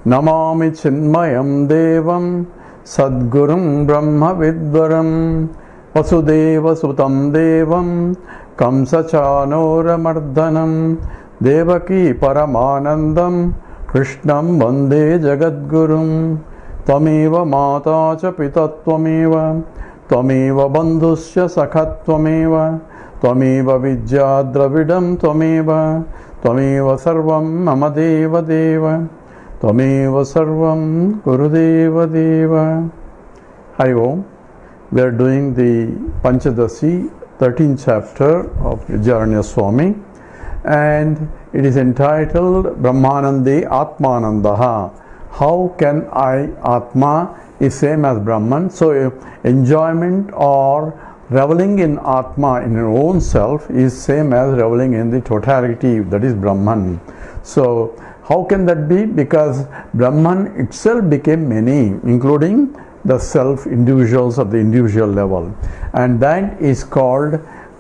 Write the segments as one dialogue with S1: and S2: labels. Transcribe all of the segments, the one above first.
S1: Namami Chinmayam Devam Sadgurum Brahma Vidvaram Vasudeva Sutam Devam Kamsachanora Mardhanam Devaki Paramanandam Krishnam Vande Jagadgurum Tvameva Mata Cha Pita Tvameva Tvameva Bandhusya Sakha Tvameva Tvameva Vidya Dravidam Tvameva Tvameva Sarvam Mama Deva Deva Tvameva Sarvam Gurudeva Deva. Hari Om. We are doing the Panchadashi, 13th chapter of Vidyaranya Swami, and it is entitled Brahmanande Atmanandaha. How can I, Atma is same as Brahman. So enjoyment or reveling in Atma, in your own self, is same as reveling in the totality, that is Brahman. So how can that be? Because Brahman itself became many, including the self, individuals of the individual level, and that is called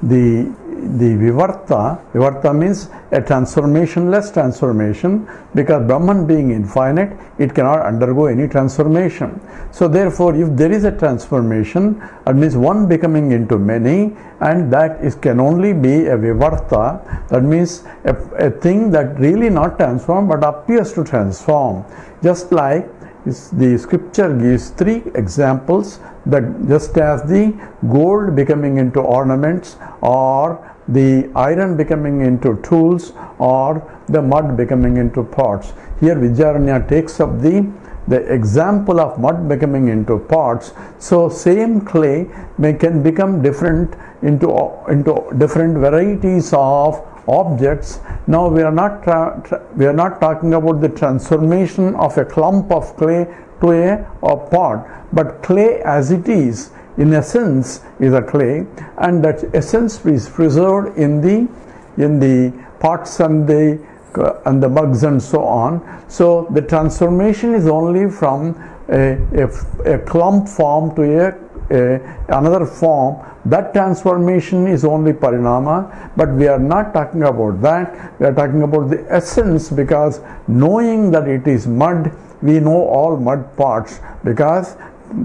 S1: the Vivarta. Vivarta means a transformationless transformation, because Brahman being infinite, it cannot undergo any transformation. So therefore, if there is a transformation, that means one becoming into many, and that can only be a Vivarta. That means a thing that really not transform but appears to transform. Just like the scripture gives three examples, that just as the gold becoming into ornaments, or the iron becoming into tools, or the mud becoming into pots. Here Vidyaranya takes up the example of mud becoming into pots. So same clay can become different into different varieties of objects. Now we are not talking about the transformation of a clump of clay to a pot, but clay as it is, in essence, is a clay, and that essence is preserved in the pots and the mugs and so on. So the transformation is only from a clump form to another form. That transformation is only parinama, but we are not talking about that. We are talking about the essence, because knowing that it is mud, we know all mud parts, because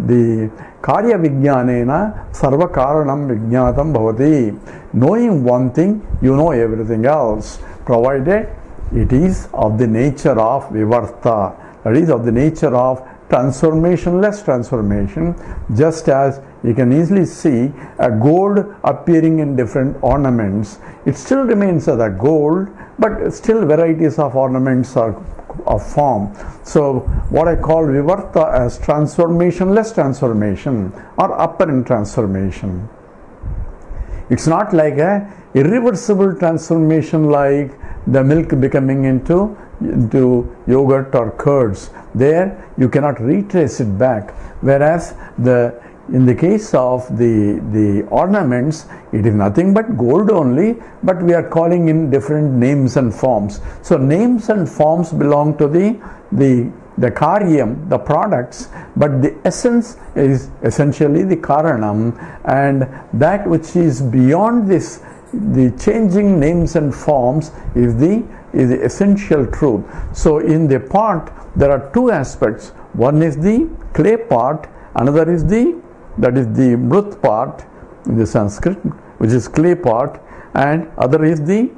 S1: the Karya Vijnanena Sarva Karanam Vijnatam Bhavati. Knowing one thing, you know everything else, provided it is of the nature of Vivarta, that is of the nature of transformationless transformation. Just as you can easily see a gold appearing in different ornaments, it still remains as a gold, but still varieties of ornaments are of form. So what I call Vivarta as transformationless transformation or apparent transformation. It's not like a irreversible transformation like the milk becoming into yogurt or curds. There you cannot retrace it back, whereas in the case of the ornaments, it is nothing but gold only, but we are calling in different names and forms. So names and forms belong to the karyam, the products, but the essence is essentially the karanam, and that which is beyond this, the changing names and forms, is the essential truth. So in the pot there are two aspects. One is the clay part, another is that is the mrut part in the Sanskrit, which is clay part, and other is the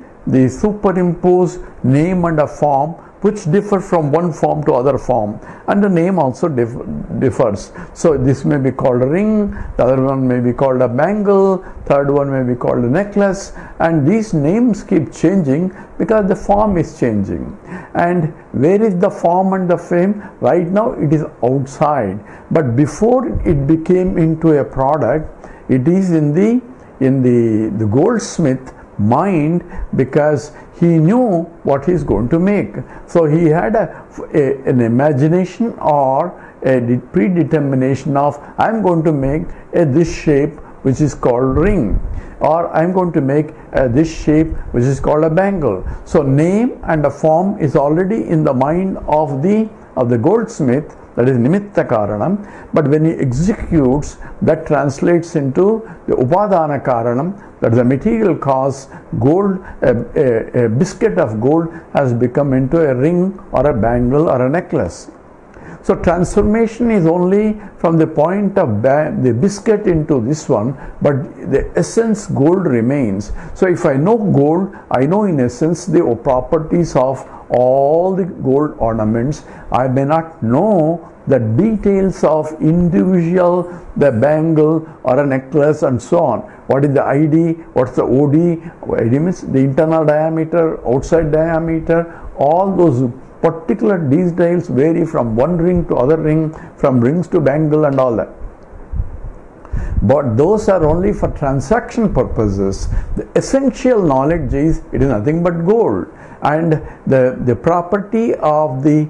S1: superimposed name and a form, which differ from one form to other form, and the name also differs. So this may be called a ring, the other one may be called a bangle, third one may be called a necklace, and these names keep changing because the form is changing. And where is the form and the frame? Right now it is outside, but before it became into a product, it is in the goldsmith mind, because he knew what he is going to make. So he had an imagination or a predetermination of, I am going to make this shape which is called ring, or I am going to make this shape which is called a bangle. So name and a form is already in the mind of the goldsmith, that is nimitta karanam, but when he executes, that translates into the upadana karanam, that is the material cause. Gold, a biscuit of gold has become into a ring or a bangle or a necklace. So transformation is only from the point of the biscuit into this one, but the essence gold remains. So if I know gold, I know in essence the properties of all the gold ornaments. I may not know the details of individual, the bangle or a necklace and so on. What is the ID? What's the OD? ID means the internal diameter, outside diameter, all those particular details vary from one ring to other ring, from rings to bangle and all that. But those are only for transaction purposes. The essential knowledge is it is nothing but gold, and the property of the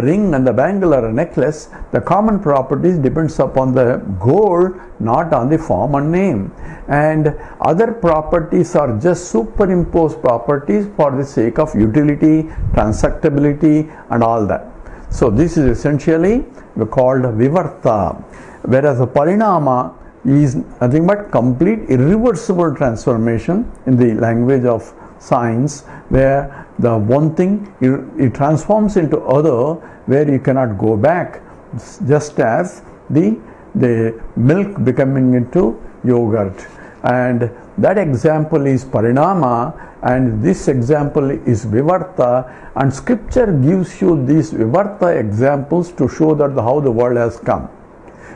S1: ring and the bangle or a necklace, the common properties depends upon the gold, not on the form and name. And other properties are just superimposed properties for the sake of utility, transactability and all that. So this is essentially called vivarta, whereas the parinama is nothing but complete irreversible transformation in the language of science, where the one thing it transforms into other, where you cannot go back, just as the milk becoming into yogurt. And that example is parinama, and this example is vivarta, and scripture gives you these vivarta examples to show that how the world has come.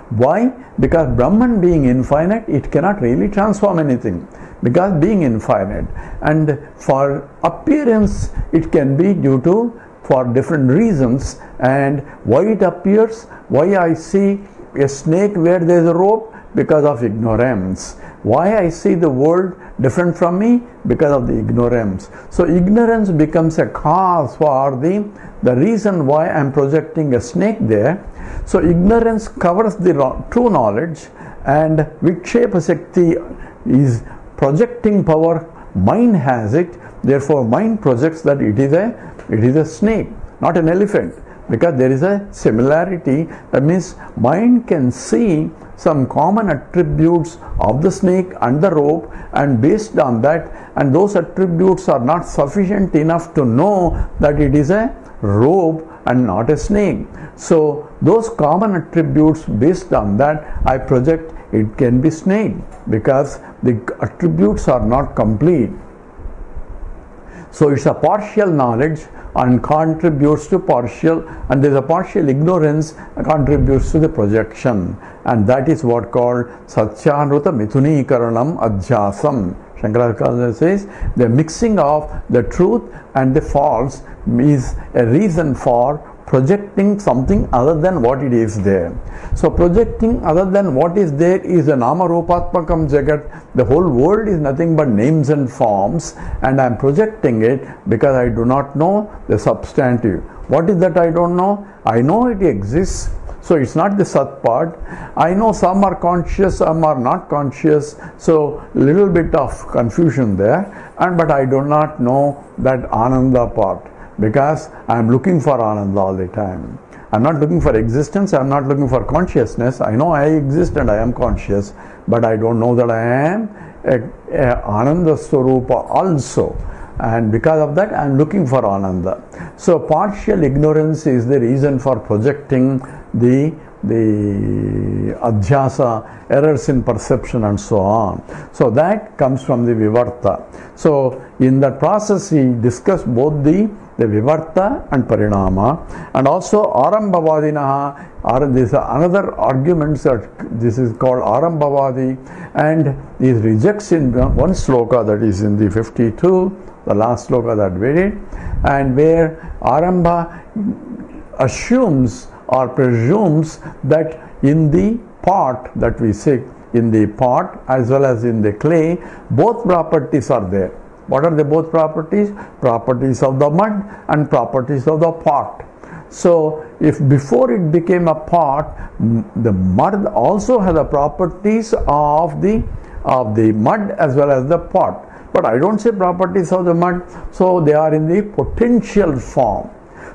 S1: Why? Because Brahman being infinite, it cannot really transform anything, because being infinite, and for appearance it can be due to for different reasons. And why it appears, why I see a snake where there is a rope, because of ignorance. Why I see the world different from me, because of the ignorance. So ignorance becomes a cause for the reason why I am projecting a snake there. So ignorance covers the true knowledge, and Vikshepa Shakti is projecting power. Mind has it, therefore mind projects that it is a snake, not an elephant, because there is a similarity. That means mind can see some common attributes of the snake and the rope, and based on that, and those attributes are not sufficient enough to know that it is a rope and not a snake. So those common attributes, based on that I project it can be snake, because the attributes are not complete. So it's a partial knowledge and contributes to partial, and there is a partial ignorance contributes to the projection, and that is what called Satyanuta Mithunikaranam Adhyasam. Shankaracharya says the mixing of the truth and the false is a reason for projecting something other than what it is there. So projecting other than what is there is a nama rupatmakam jagat. The whole world is nothing but names and forms, and I am projecting it because I do not know the substantive. What is that I don't know? I know it exists, so it's not the sat part. I know some are conscious, some are not conscious, so little bit of confusion there, but I do not know that Ananda part, because I am looking for Ananda all the time. I am not looking for existence, I am not looking for consciousness. I know I exist and I am conscious, but I don't know that I am a Ananda Swarupa also. And because of that I am looking for Ananda. So partial ignorance is the reason for projecting the adhyasa, errors in perception and so on. So that comes from the vivarta. So in that process he discussed both the vivarta and parinama, and also arambhavadinaha. This another argument that this is called arambhavadi, and he rejects in one sloka, that is in the 52, the last sloka that we did, and where arambha assumes or presumes that in the pot that we see, in the pot as well as in the clay, both properties are there. What are the both properties? Properties of the mud and properties of the pot. So if before it became a pot, the mud also has the properties of the mud as well as the pot. But I don't say properties of the mud, so they are in the potential form.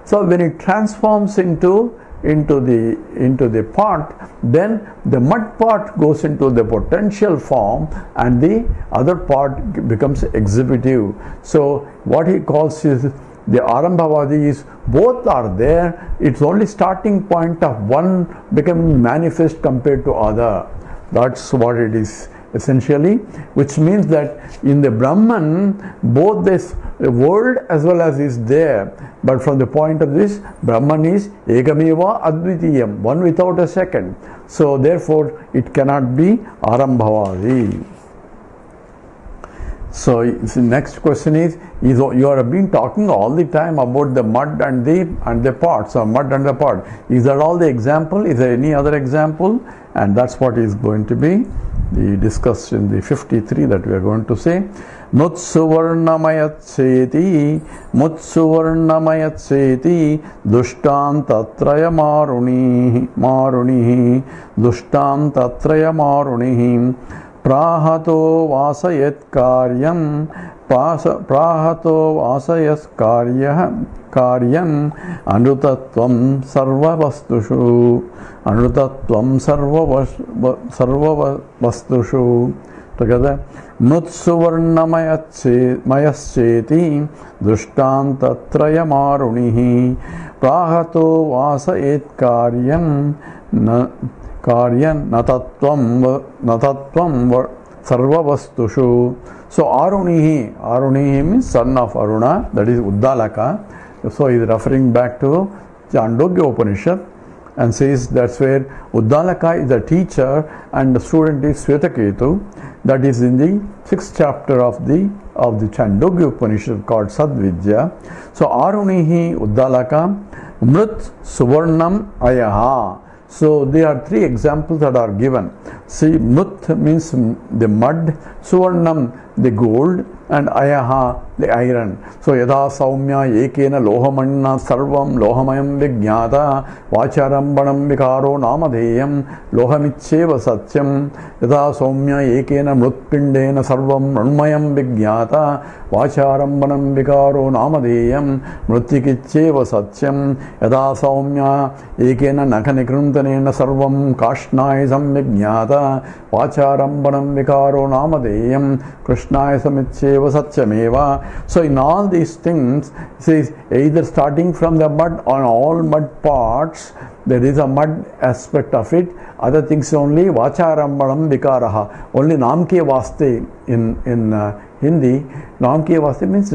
S1: So when it transforms into into the pot, then the mud part goes into the potential form and the other part becomes exhibitive. So what he calls is the Arambhavadi is both are there. It's only starting point of one becoming manifest compared to other. That's what it is essentially, which means that in the Brahman both this world as well as is there, but from the point of this, Brahman is Ekameva Advitiyam, one without a second. So therefore it cannot be Arambhavadi. So the next question is you have been talking all the time about the mud and the pot. So mud and the pot, is that all the example? Is there any other example? And that's what is going to be discussed in the 53 that we are going to say. Mutsuvarnamayat seti dushtan tatraya marunihi prahato vasayat karyam anutatvam sarvavastushu. Together, Nutsuvarnamayaseti dushtan tatraya marunihi prahato vasayat karyam natatvam sarvavastushu. So Arunihi means son of Aruna, that is Uddalaka. So he is referring back to Chandogya Upanishad and says that's where Uddalaka is the teacher and the student is Swetaketu. That is in the 6th chapter of the Chandogya Upanishad called Sadvidya. So Arunihi Uddalaka, Mrit Suvarnam Ayaha. So there are three examples that are given. See, Mut means the mud, Suvarnam the gold, and Ayaha the iron. So Yadha Saumya Ekena Lohamanna Sarvam Lohamayam Vijnata Vacharambanam Vikaro Namadheyam Lohamicheva Satyam Yadha Saumya Ekena Mrutpindena Sarvam Ranmayam Vijnata Vacharambanam Vikaro Namadheyam Mrutikicheva Satyam Yadha Saumya Ekena Nakanikruntanena Sarvam Kashnayasam Vijnata Vacharambanam Vikaro Namadheyam Krishnayasamicheva Satyameva. So in all these things, it says either starting from the mud on all mud parts, there is a mud aspect of it. Other things only Vacharambanam Vikaraha. Only Namke Vaste in Hindi. Namke Vaste means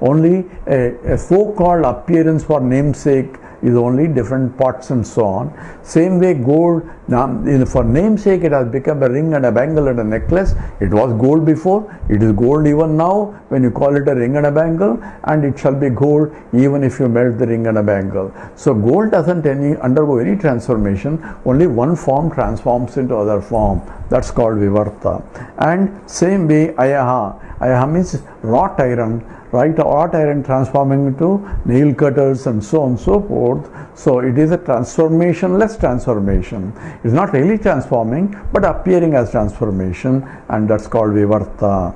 S1: only a so-called appearance for namesake is only different parts and so on. Same way gold, for namesake it has become a ring and a bangle and a necklace. It was gold before, it is gold even now when you call it a ring and a bangle, and it shall be gold even if you melt the ring and a bangle. So gold doesn't undergo any transformation, only one form transforms into other form. That's called Vivarta. And same way Ayaha. Ayaha means wrought iron. Right, wrought iron transforming into nail cutters and so on and so forth. So it is a transformationless transformation. It's not really transforming, but appearing as transformation, and that's called Vivarta.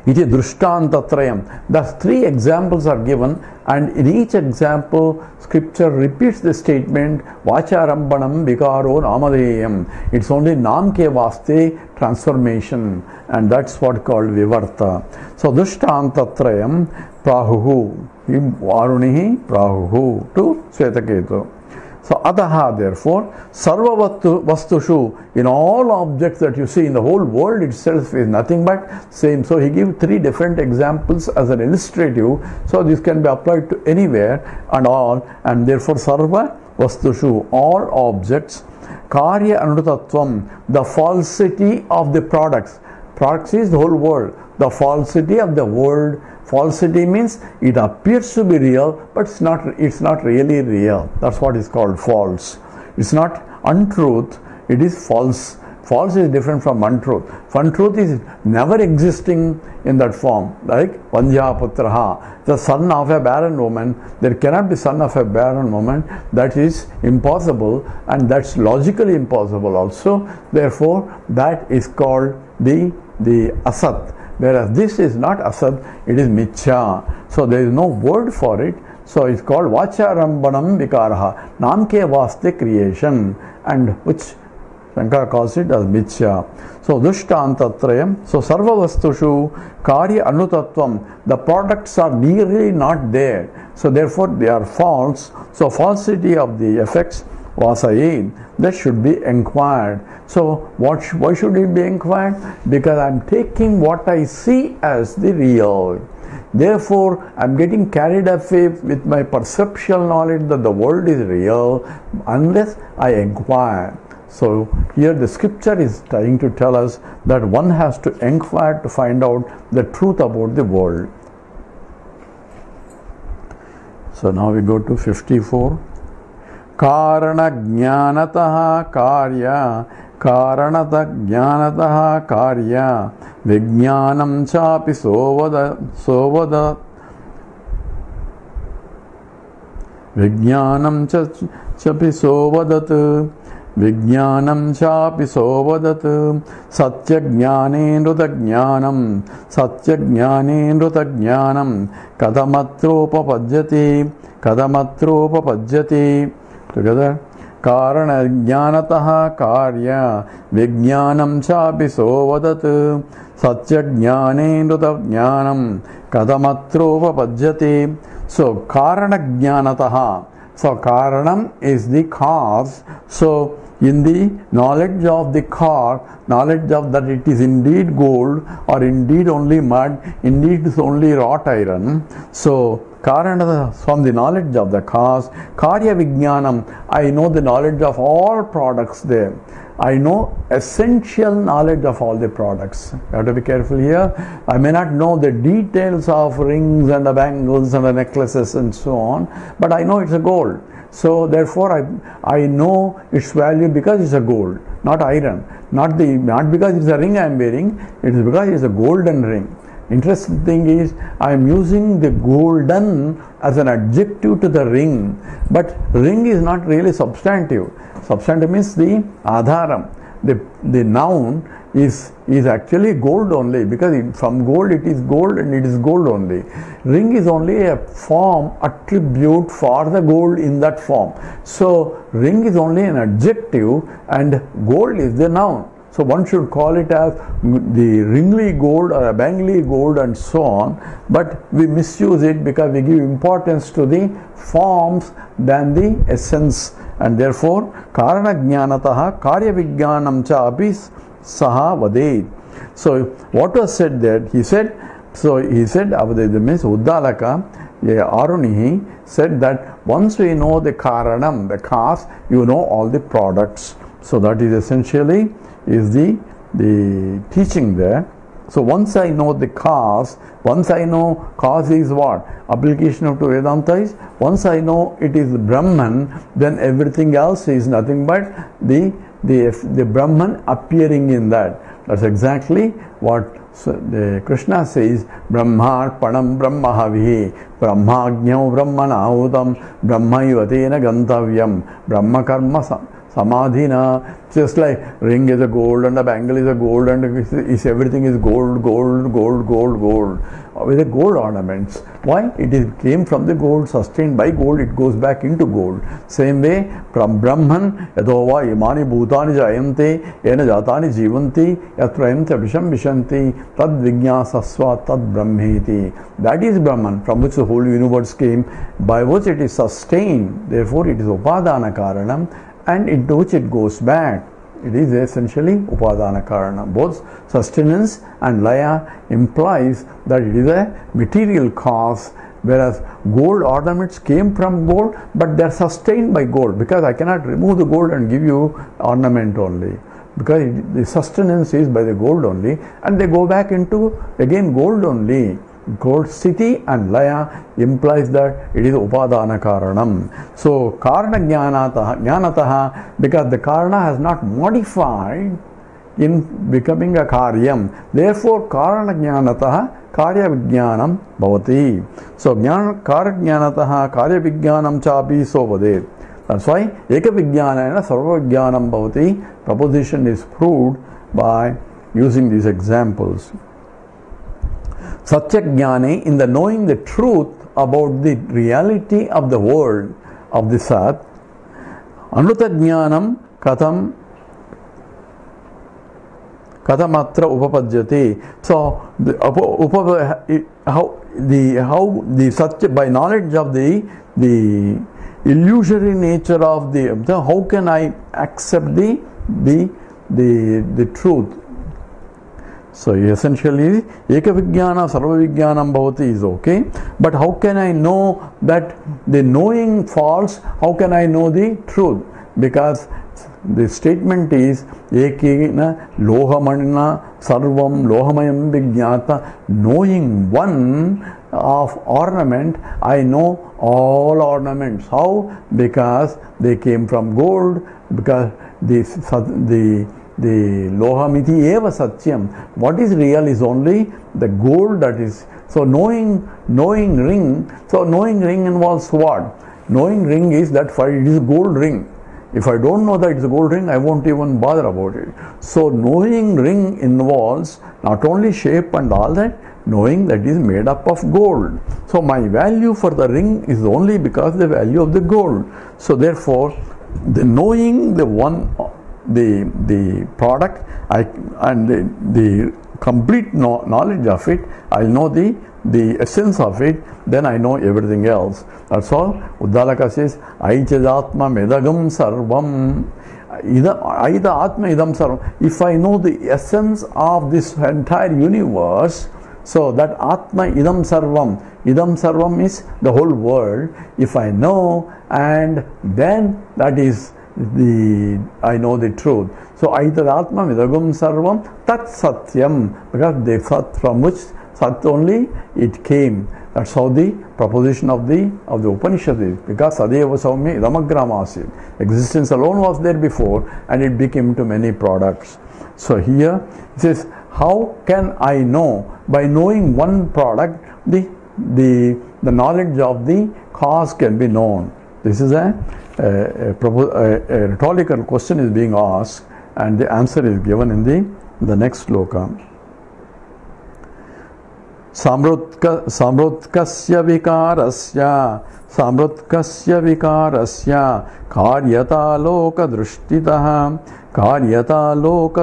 S1: Iti Drushtantatrayam. Thus three examples are given, and in each example, scripture repeats the statement Vacharambanam Vikaro Namadeyam. It's only Namke Vaste transformation, and that's what called Vivarta. So Drushtantatrayam Prahuhu, Arunihi Prahuhu to Swetaketu. So Adaha, therefore, Sarva Vastushu, in all objects that you see in the whole world itself is nothing but same. So he gives three different examples as an illustrative. So this can be applied to anywhere and all, and therefore Sarva Vastushu, all objects. Karya Anutatvam, the falsity of the products. Products is the whole world. The falsity of the world. Falsity means it appears to be real, but it's not really real. That's what is called false. It's not untruth, it is false. False is different from untruth. Untruth is never existing in that form. Like Vanja Putraha, the son of a barren woman. There cannot be son of a barren woman. That is impossible, and that's logically impossible also. Therefore, that is called the Asat. Whereas this is not Asat, it is Michya. So there is no word for it. So it's called Vacharambanam Vikaraha. Namke vaste creation, and which Shankara calls it as Mithya. So Dushtantatrayam. So Sarva Vastushu Karya Anutattvam. The products are nearly not there. So therefore they are false. So falsity of the effects Vasayin, that should be inquired. So why should it be inquired? Because I am taking what I see as the real. Therefore, I am getting carried away with my perceptual knowledge that the world is real unless I inquire. So here the scripture is trying to tell us that one has to inquire to find out the truth about the world. So now we go to 54. Karana jnanataha karya, karanata jnanataha karya, vijnanam chapi sovada vijnanam chapi sovadat Vijnanam chapi sovadat satya jnanendruta jnanam satya jnanendruta jnanam kadamatro papajyati together karana jnanataha karya vijnanam chapi sovadat satya jnanendruta jnanam kadamatro papajyati. So karana jnanataha, so karanam is the cause. So in the knowledge of the car, knowledge of that it is indeed gold or indeed only mud, indeed is only wrought iron. So karana, from the knowledge of the cause, karya vijnanam, I know the knowledge of all products there. I know essential knowledge of all the products. You have to be careful here. I may not know the details of rings and the bangles and the necklaces and so on, but I know it's a gold. So therefore I know its value because it's a gold, not iron. Not because it's a ring I am wearing, it is because it's a golden ring. Interesting thing is, I am using the golden as an adjective to the ring, but ring is not really substantive. Substantive means the adharam. The noun is actually gold only, because from gold it is gold and it is gold only. Ring is only a form, attribute for the gold in that form. So ring is only an adjective and gold is the noun. So one should call it as the ringly gold or a bangly gold and so on, but we misuse it because we give importance to the forms than the essence, and therefore karana jnanataha karya vijnanam cha apis saha vadet. So what was said there? He said Avadeda means Uddalaka Arunihi said that once we know the karanam, the cause, you know all the products. So that is essentially is the teaching there. So once I know the cause, once I know cause is what? Application of to Vedanta is, once I know it is Brahman, then everything else is nothing but the Brahman appearing in that. That's exactly what Krishna says, Brahmarpanam Brahmahavihi, Brahmajnau Brahmanahutam, Brahmayuvatena Gantavyam, Brahma Karma Samadhina. Just like ring is a gold and a bangle is a gold and everything is gold with the gold ornaments. Why? It came from the gold, sustained by gold, it goes back into gold. Same way, from Brahman, yadova imani bhutani jayante, ena jatani jivanti, yatrayanta visham vishanti, tad vijnasasva tad brahmeti. That is Brahman, from which the whole universe came, by which it is sustained. Therefore, it is upadana karanam, and into which it goes back. It is essentially upadana karana. Both sustenance and laya implies that it is a material cause, whereas gold ornaments came from gold, but they are sustained by gold, because I cannot remove the gold and give you ornament only, because the sustenance is by the gold only, and they go back into again gold only. Gold city and laya implies that it is upadana karanam. So karana jnanataha, because the karana has not modified in becoming a karyam. Therefore karana jnanataha karya vijnanam bhavati. So karana jnanataha karya vijnanam chapi sovadet. That's why eka vijnanena sarva vijnanam bhavati proposition is proved by using these examples. Satya jnane, in the knowing the truth about the reality of the world of the Sat, Anruta Jnanam Katamatra Upapadyati. So, how the Satya, by knowledge of the illusory nature of how can I accept the truth? So essentially, Eka Vijnana Sarva Vijnanam Bhavati is okay, but how can I know that the knowing false? How can I know the truth? Because the statement is Ekena Lohamanina Sarvam Lohamayam Vijnata. Knowing one of ornament, I know all ornaments. How? Because they came from gold, because the Lohamiti Eva Satyam. What is real is only the gold that is. So knowing ring. So knowing ring involves what? Knowing ring is that it is gold ring. If I don't know that it's a gold ring, I won't even bother about it. So knowing ring involves not only shape and all that, knowing that it is made up of gold. So my value for the ring is only because the value of the gold. So therefore, the knowing the product and the complete knowledge of it, I know the essence of it, then I know everything else. That's all. Uddalaka says, Aichadatma medagam sarvam. Aida atma idam sarvam. If I know the essence of this entire universe, so that atma idam sarvam is the whole world. If I know, and then that is I know the truth. So Aitatma Vidagum Sarvam Tat Satyam, because the Sat, from which Sat only it came. That's how the proposition of the Upanishad is. Because Sadeva Saumya Idamagramasid. Existence alone was there before, and it became to many products. So here it says, how can I know? By knowing one product, the knowledge of the cause can be known. This is a rhetorical question is being asked, and the answer is given in the next sloka. Samrutkasya vikarasya karyata loka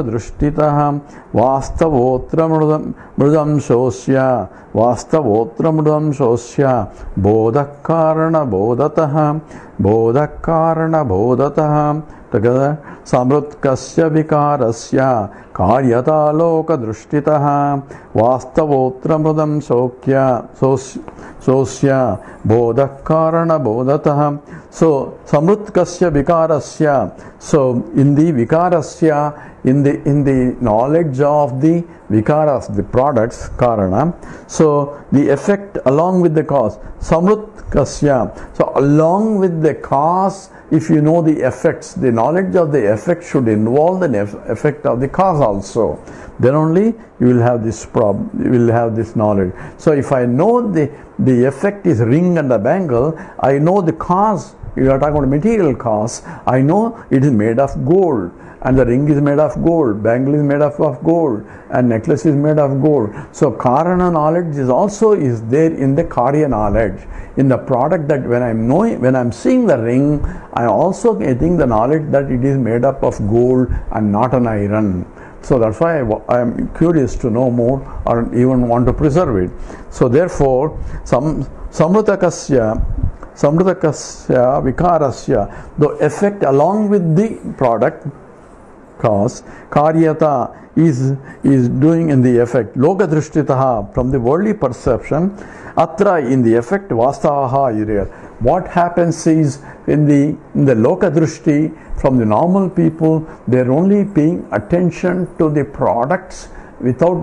S1: drushtitaha vastavotra mrudam shosya bodhakarana bodhataha together. Samrutkasya vikarasya karyata loka drushtitaha vastavotra mrudam shosya bodhakarana bodhataha. So samrutkasya vikarasya. So in the vikarasya, in the knowledge of the vikaras, the products, karana, so the effect along with the cause, samrutkasya. So along with the cause, if you know the effects, the knowledge of the effect should involve the effect of the cause also. Then only you will have this problem, you will have this knowledge. So if I know the effect is ring and a bangle, I know the cause. You are talking about material cause. I know it is made of gold, and the ring is made of gold, bangle is made of gold, and necklace is made of gold. So karana knowledge is also there in the karya knowledge. In the product, that when I'm seeing the ring, I also getting the knowledge that it is made up of gold and not an iron. So that's why I am curious to know more, or even want to preserve it. So therefore, samrutakasya vikarasya, the effect along with the product, cause, karyata is doing in the effect, loka drishtitaha, from the worldly perception, atra, in the effect, vastavaha is real. What happens is, in the loka drishti, from the normal people, they are only paying attention to the products without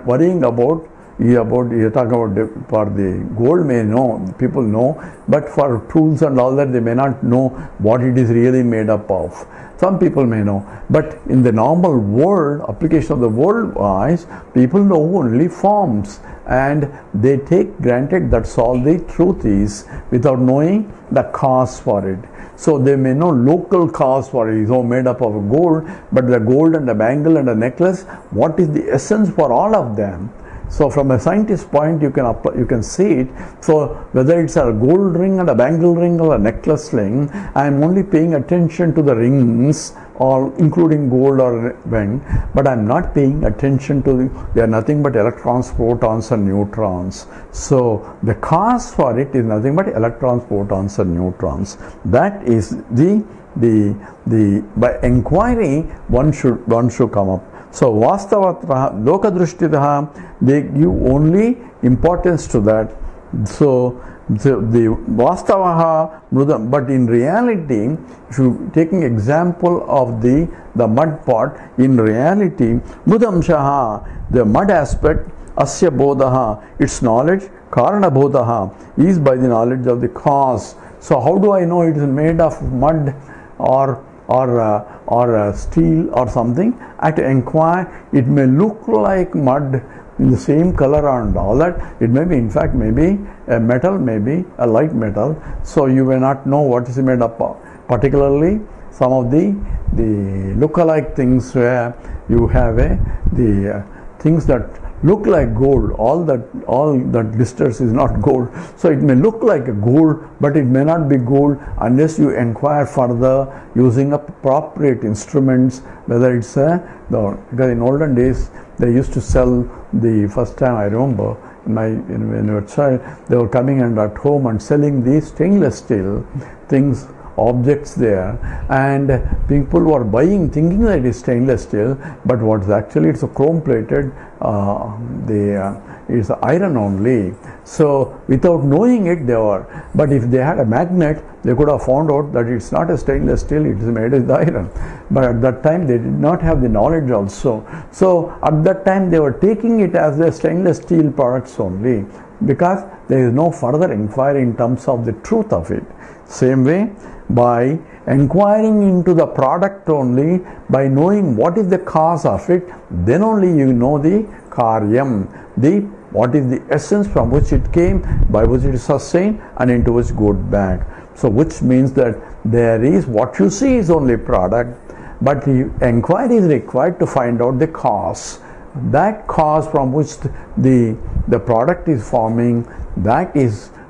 S1: worrying about you're talking about for the gold, may know, people know, but for tools and all that, they may not know what it is really made up of. Some people may know, but in the normal world, application of the world wise, people know only forms, and they take granted that's all the truth is, without knowing the cause for it. So they may know local cause for it, is all made up of gold, but the gold and the bangle and the necklace, what is the essence for all of them? So from a scientist's point, you can see it. So whether it's a gold ring and a bangle ring or a necklace ring, I am only paying attention to the rings, or including gold or bend, but I'm not paying attention to they are nothing but electrons, protons and neutrons. So the cause for it is nothing but electrons, protons and neutrons. That is the by inquiry one should come up. So vastavatra lokadrishtitaha, they give only importance to that. So the vastavaha mrudam, but in reality, if you taking example of the mud pot, in reality mrudamshaha, the mud aspect, asya bodaha, its knowledge, karana bodaha, is by the knowledge of the cause. So how do I know it is made of mud or steel or something? I have to inquire. It may look like mud in the same color and all that. It may be, in fact, maybe a metal, maybe a light metal. So you may not know what is made up of. Particularly some of the look-alike things where you have the things that look like gold. All that glisters is not gold. So it may look like a gold, but it may not be gold unless you inquire further using appropriate instruments. Whether it's because in olden days they used to sell, the first time I remember when I was a child, they were coming and at home and selling these stainless steel things, objects there, and people were buying thinking that it is stainless steel, but what's actually, it's a chrome plated, it's iron only. So without knowing it they were, but if they had a magnet they could have found out that it's not a stainless steel, it is made with iron. But at that time they did not have the knowledge also. So at that time they were taking it as a stainless steel products only, because there is no further inquiry in terms of the truth of it. Same way, by inquiring into the product only, by knowing what is the cause of it, then only you know the karyam, what is the essence from which it came, by which it is sustained, and into which goes back. So which means that there is, what you see is only product, but the inquiry is required to find out the cause. That cause from which the product is forming, that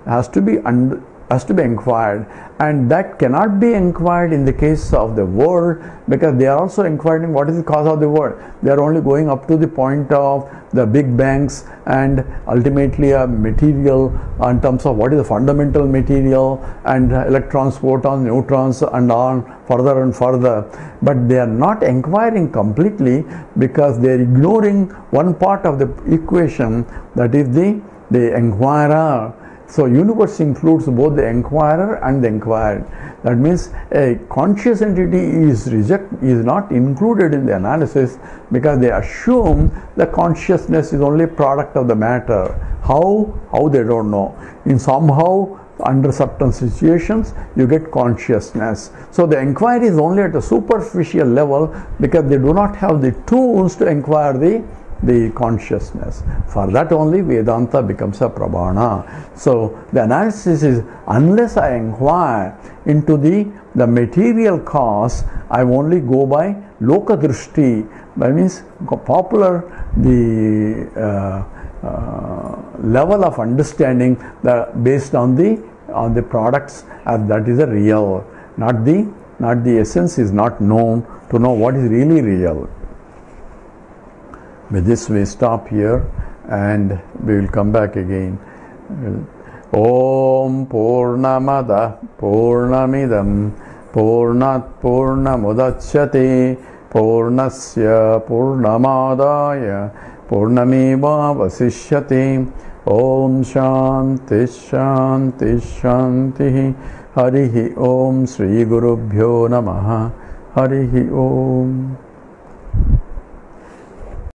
S1: has to be inquired, and that cannot be inquired in the case of the world, because they are also inquiring what is the cause of the world. They are only going up to the point of the big bangs and ultimately a material in terms of what is the fundamental material and electrons, protons, neutrons and on further and further, but they are not inquiring completely because they are ignoring one part of the equation, that is the inquirer. So universe includes both the inquirer and the inquired. That means a conscious entity is not included in the analysis, because they assume the consciousness is only product of the matter. How they don't know. In somehow under certain situations you get consciousness. So the inquiry is only at a superficial level, because they do not have the tools to inquire the consciousness. For that only Vedanta becomes a pramana. So the analysis is, unless I inquire into the material cause, I only go by lokadrishti. That means popular, the level of understanding based on the products, that is a real, not the essence is not known to know what is really real. With this we stop here and we will come back again. Om Purnamada Purnamidam Purnat Purnamudachyate Purnasya Purnamadaya Purnameva Vasishyate. Om Shanti Shanti Shanti. Harihi Om Sri Gurubhyo Namaha. Harihi Om.